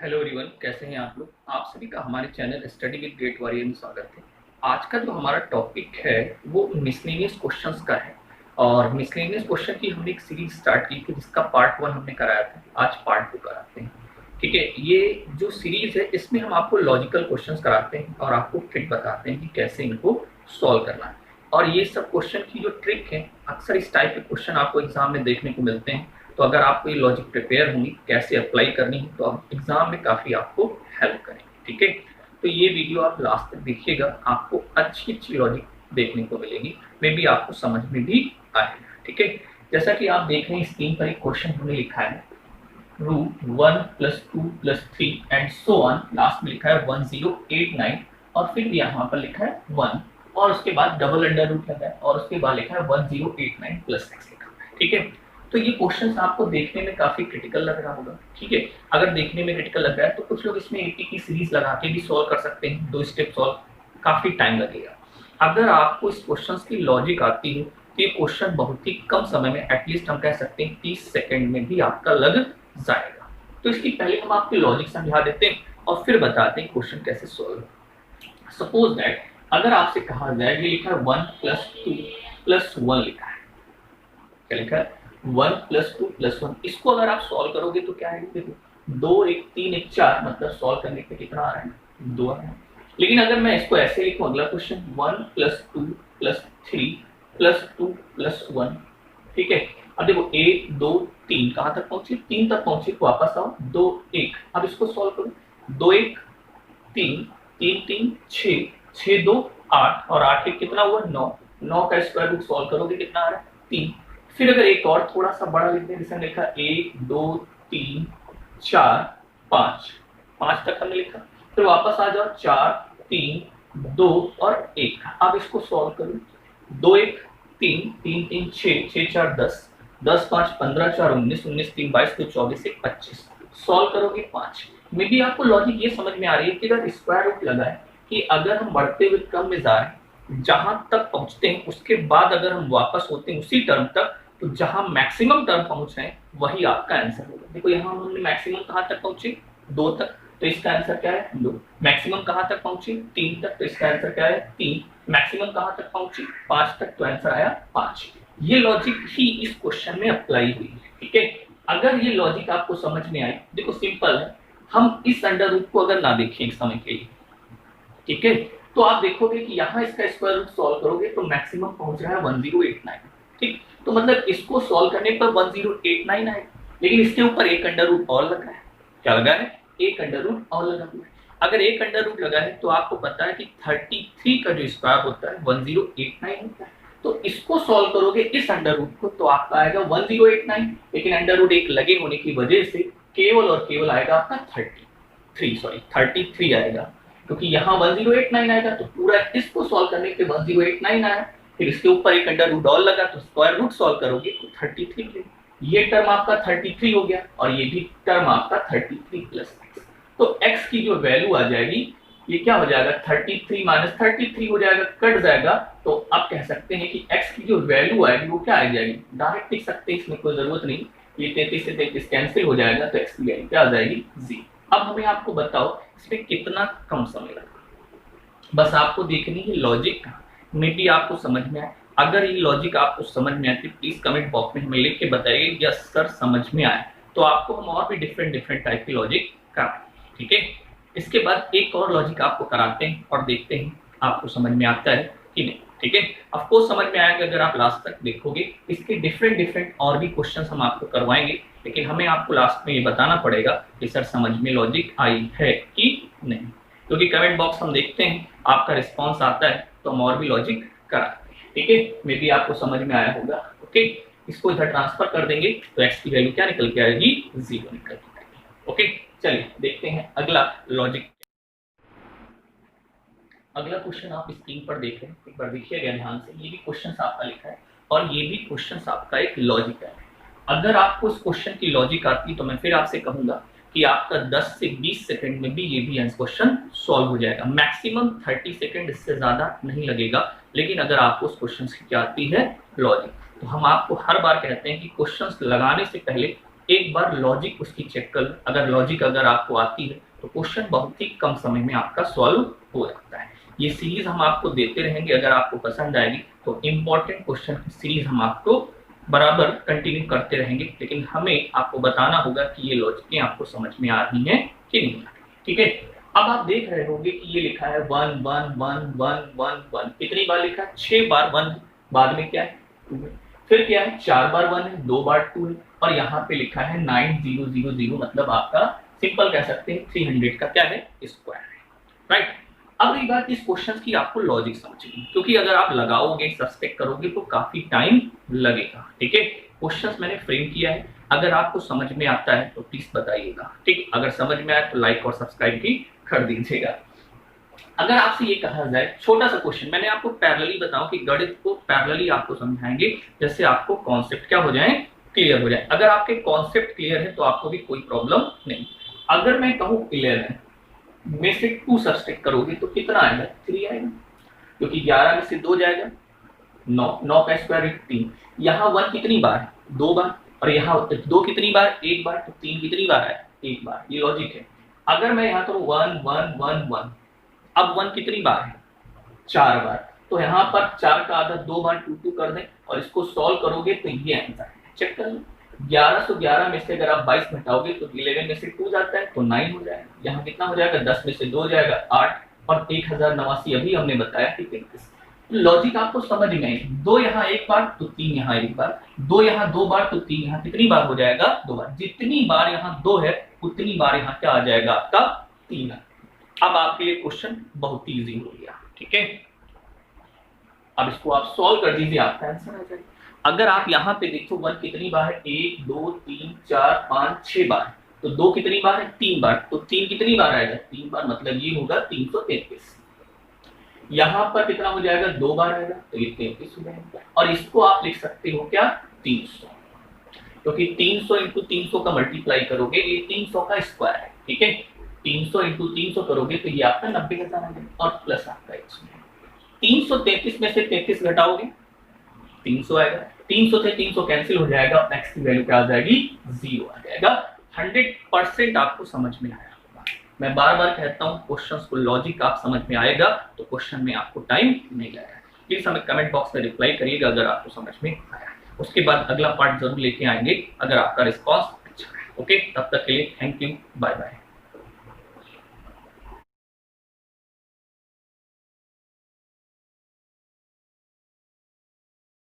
Hello everyone, कैसे हैं आप लोग। आप सभी का हमारे channel study with great warrior में स्वागत है। आज का जो हमारा टॉपिक है वो मिसलेनियस क्वेश्चंस का है। और मिसलेनियस क्वेश्चन की हमने एक सीरीज स्टार्ट की थी जिसका पार्ट 1 हमने कराया था। आज पार्ट 2 कराते हैं। ठीक है, ये जो सीरीज है इसमें हम आपको लॉजिकल क्वेश्चंस कराते हैं और आपको ट्रिक बताते हैं कि कैसे इनको सॉल्व करना है। और ये सब क्वेश्चन की जो ट्रिक है, अक्सर इस टाइप के क्वेश्चन आपको एग्जाम में देखने को मिलते हैं। तो अगर आपको ये लॉजिक प्रिपेयर होंगी कैसे अप्लाई करनी है तो आप एग्जाम में काफ़ी आपको हेल्प करेंगे। ठीक है, तो ये वीडियो आप लास्ट तक देखिएगा, आपको अच्छी अच्छी लॉजिक देखने को मिलेगी, मे बी आपको समझ में भी आएगा। ठीक है, जैसा कि आप देख रहे हैं स्क्रीन पर एक क्वेश्चन हमने लिखा है root 1 + 2 + 3 and so on. Last में लिखा है 1089 और फिर यहाँ पर लिखा है 1 और उसके बाद डबल अंडर रूट लगा है और उसके बाद लिखा है 1089 + x लिखा है। ठीक है, तो ये क्वेश्चन आपको देखने में काफी क्रिटिकल लग रहा होगा। ठीक है, अगर देखने में क्रिटिकल लग रहा है तो कुछ लोग इसमें 80 की सीरीज लगा के भी सॉल्व कर सकते हैं। 2 स्टेप सॉल्व, काफी टाइम लगेगा। अगर आपको इस क्वेश्चन की लॉजिक आती है तो ये क्वेश्चन बहुत ही कम समय में, एटलीस्ट हम कह सकते हैं 30 सेकेंड में भी आपका लग जाएगा। तो इसकी पहले हम आपकी लॉजिक समझा देते हैं और फिर बताते हैं क्वेश्चन कैसे सॉल्व। सपोज दैट अगर आपसे कहा जाए, ये लिखा है 1 + 2 + 1 लिखा है। क्या लिखा है? 1 + 2 + 1। इसको अगर आप सॉल्व करोगे तो क्या है, देखो 2 1 3 1 4, मतलब सॉल्व करने पे कितना आ रहा है? 2 आ रहा है। लेकिन अगर मैं इसको ऐसे लिखूं, अगला क्वेश्चन 1 + 2 + 3 + 2 + 1। ठीक है, अब देखो 1 2 3 कहां तक पहुंचे? 3 तक पहुंचे, वापस आओ 2 1। अब इसको सॉल्व करो, 2 1 3 3 3 6 6 2 8 और 8 1 कितना हुआ? 9। 9 का स्क्वायर रूट सॉल्व करोगे कितना आ रहा है? 3। फिर अगर एक और थोड़ा सा बड़ा लिख दें, जैसे हमने लिखा 1 2 3 4 5, 5 तक हमने लिखा। फिर वापस आ जाओ 4 3 2 और 1। अब इसको सॉल्व करो, 2 1 3 3 3 6 6 4 10 10 5 15 4 19 19 3 22 2 24 1 25। सॉल्व करोगे 5। मे बी आपको लॉजिक ये समझ में आ रही है कि अगर स्क्वायर रूट लगा है कि अगर हम बढ़ते हुए क्रम में जा रहे हैं, जहां तक पहुंचते हैं उसके बाद अगर हम वापस होते हैं उसी टर्म तक, तो जहां मैक्सिमम टर्म पहुंच रहे हैं वही आपका आंसर होगा। देखो यहाँ हमने मैक्सिमम कहां तक पहुंचे? 2 तक, तो इसका आंसर क्या है? 2। मैक्सिमम कहां तक पहुंचे? 3 तक, तो इसका आंसर क्या है? 3। मैक्सिमम कहां तक पहुंचे? 5 तक, तो आंसर आया 5। ये लॉजिक ही इस क्वेश्चन में अप्लाई हुई है। ठीक है, अगर ये लॉजिक आपको समझ में आए, देखो सिंपल है, हम इस अंडर रूट को अगर ना देखें एक समय के लिए, ठीक है, तो आप देखोगे कि यहाँ इसका स्क्वायर रूट सॉल्व करोगे तो मैक्सिमम पहुंच रहा है 1089। ठीक, तो मतलब इसको सॉल्व करने पर 1089 आए, लेकिन इसके ऊपर एक अंडर रूट और लगा है। क्या लगा है? एक अंडर रूट और लगा हुआ है। अगर एक अंडर रूट लगा है तो आपको पता है कि 33 का जो स्क्वायर होता है 1089 होता है। तो इसको सॉल्व करोगे इस अंडर रूट को तो आपका आएगा 1089, लेकिन अंडर रूट एक लगे होने की वजह से केवल और केवल आएगा आपका 33 आएगा, क्योंकि यहाँ 1089 आएगा। तो पूरा इसको सॉल्व करने पे 1089 आया, फिर इसके ऊपर एक अंडर रूट और लगा तो स्क्वायर रूट सॉल्व करोगे तो 33 मिलेगा। ये टर्म आपका 33 हो गया और ये भी टर्म आपका 33 + x। तो x की जो वैल्यू आ जाएगी, ये क्या हो जाएगा? 33 - 33 हो जाएगा, कट जाएगा। तो आप कह सकते हैं कि x की जो वैल्यू आएगी वो क्या आ जाएगी? डायरेक्ट लिख सकते हैं, इसमें कोई जरूरत नहीं। ये 33 से 33 कैंसिल हो जाएगा तो x की वैल्यू क्या आ जाएगी? 0। अब हमें आपको बताओ इसमें कितना कम समय लगा। बस आपको देखनी है लॉजिक में भी आपको समझ में आए। अगर ये लॉजिक आपको समझ में आती है प्लीज कमेंट बॉक्स में हमें लिख के बताइए यस सर समझ में आए, तो आपको हम और भी डिफरेंट टाइप की लॉजिक कराएंगे। ठीक है, इसके बाद एक और लॉजिक आपको कराते हैं और देखते हैं आपको समझ में आता है कि नहीं। ठीक है, ऑफकोर्स समझ में आएगा अगर आप लास्ट तक देखोगे। इसके डिफरेंट और भी क्वेश्चन हम आपको करवाएंगे, लेकिन हमें आपको लास्ट में ये बताना पड़ेगा कि सर समझ में लॉजिक आई है कि नहीं, क्योंकि कमेंट बॉक्स हम देखते हैं, आपका रिस्पॉन्स आता है तो हम और भी लॉजिक कराते हैं। ठीक है, मे बी आपको समझ में आया होगा। ओके, इसको इधर ट्रांसफर कर देंगे तो x की वैल्यू क्या निकल के आएगी? 0 निकल के आएगी। ओके, चलिए देखते हैं अगला लॉजिक। अगला क्वेश्चन आप स्क्रीन पर देख रहे हैं, एक बार देखिएगा ध्यान से। ये भी क्वेश्चन आपका लिखा है और ये भी क्वेश्चन आपका एक लॉजिक है। अगर आपको इस क्वेश्चन की लॉजिक आती तो मैं फिर आपसे कहूंगा कि आपका 10 से 20 सेकंड में भी ये भी क्वेश्चन सॉल्व हो जाएगा। मैक्सिमम 30 सेकंड, इससे ज्यादा नहीं लगेगा। लेकिन अगर आपको उस क्वेश्चन की क्या आती है? लॉजिक। तो हम आपको हर बार कहते हैं कि क्वेश्चंस लगाने से पहले एक बार लॉजिक उसकी चेक कर, अगर लॉजिक अगर आपको आती है तो क्वेश्चन बहुत ही कम समय में आपका सॉल्व हो जाता है। ये सीरीज हम आपको देते रहेंगे, अगर आपको पसंद आएगी तो इम्पोर्टेंट क्वेश्चन की सीरीज हम आपको बराबर कंटिन्यू करते रहेंगे, लेकिन हमें आपको बताना होगा कि ये लॉजिकें आपको समझ में आ रही हैं कि नहीं आ रही। ठीक है, अब आप देख रहे होंगे कि ये लिखा है 1 1 1 1 1 1, कितनी बार लिखा है? 6 बार 1, बाद में क्या है 2 है, फिर क्या है 4 बार 1 है, 2 बार 2 है, और यहाँ पे लिखा है 9000, मतलब आपका सिंपल कह सकते हैं 300 का क्या है स्क्वायर है, राइट। अब एक बात, इस क्वेश्चन की आपको लॉजिक समझिए, क्योंकि अगर आप लगाओगे सस्पेक्ट करोगे तो काफी टाइम लगेगा। ठीक है, क्वेश्चंस मैंने फ्रेम किया है, अगर आपको समझ में आता है तो प्लीज बताइएगा। ठीक, अगर समझ में आए तो लाइक और सब्सक्राइब भी कर दीजिएगा। अगर आपसे ये कहा जाए, छोटा सा क्वेश्चन, मैंने आपको पैरेलली बताऊं कि गणित को पैरेलली आपको समझाएंगे, जैसे आपको कॉन्सेप्ट क्या हो जाए, क्लियर हो जाए। अगर आपके कॉन्सेप्ट क्लियर है तो आपको भी कोई प्रॉब्लम नहीं। अगर मैं कहूँ 11 में से 2 सब्सट्रैक्ट करोगे तो कितना आएगा? 3 आएगा, क्योंकि 11 में से 2 जाएगा, 9 का स्क्वायर रूट 3। यहाँ 1 कितनी बार है? 2 बार, और यहाँ 2 कितनी बार? 1 बार, तो 3 कितनी बार है? 1 बार। ये लॉजिक है। अगर मैं यहाँ करूँ 1 1 1 1, अब 1 कितनी बार है? 4 बार, तो यहाँ पर 4 का आधा 2 बार 2 2 कर दें और इसको सॉल्व करोगे तो ये आंसर है। चेक कर लो, 1111 में से अगर आप 22 घटाओगे तो 11 में से 2 जाता है तो 9 हो जाएगा। यहाँ कितना हो जाएगा? 10 में से 2 जाएगा 8, और 1089 अभी हमने बताया कि 33। लॉजिक आपको समझ में आई, 2 यहाँ 1 बार तो 3 यहाँ 1 बार, 2 यहाँ 2 बार तो 3 यहाँ कितनी बार हो जाएगा? 2 बार। जितनी बार यहाँ 2 है उतनी बार यहाँ क्या आ जाएगा? आपका 3। अब आपके लिए क्वेश्चन बहुत ही इजी हो गया। ठीक है, अब इसको आप सॉल्व कर दीजिए, आपका आंसर आ जाएगा। अगर आप यहाँ पे देखो 1 कितनी बार है? 1 2 3 4 5 6 बार, तो 2 कितनी बार है? 3 बार, तो 3 कितनी बार आएगा? 3 बार, मतलब ये होगा 333। यहाँ पर कितना हो जाएगा? 2 बार आएगा, तो ये 33 हो जाएगा। और इसको आप लिख सकते हो क्या? 300, क्योंकि 300 इंटू 300 का मल्टीप्लाई करोगे, ये 300 का स्क्वायर है। ठीक है, 300 इंटू 300 करोगे तो ये आपका 90,000 आ जाएगा, और प्लस आपका 333 में से 33 घटाओगे 300 आएगा, 300 से 300 कैंसिल हो जाएगा, नेक्स्ट की वैल्यू क्या आ जाएगी? 0 आ जाएगा। 100% आपको समझ में आया होगा। मैं बार बार कहता हूँ, क्वेश्चंस को लॉजिक आप समझ में आएगा तो क्वेश्चन में आपको टाइम नहीं लगेगा। प्लीज हमें कमेंट बॉक्स में रिप्लाई करिएगा अगर आपको समझ में आया। उसके बाद अगला पार्ट जरूर लेके आएंगे अगर आपका रिस्पॉन्स अच्छा है। ओके, तब तक के लिए थैंक यू, बाय बाय।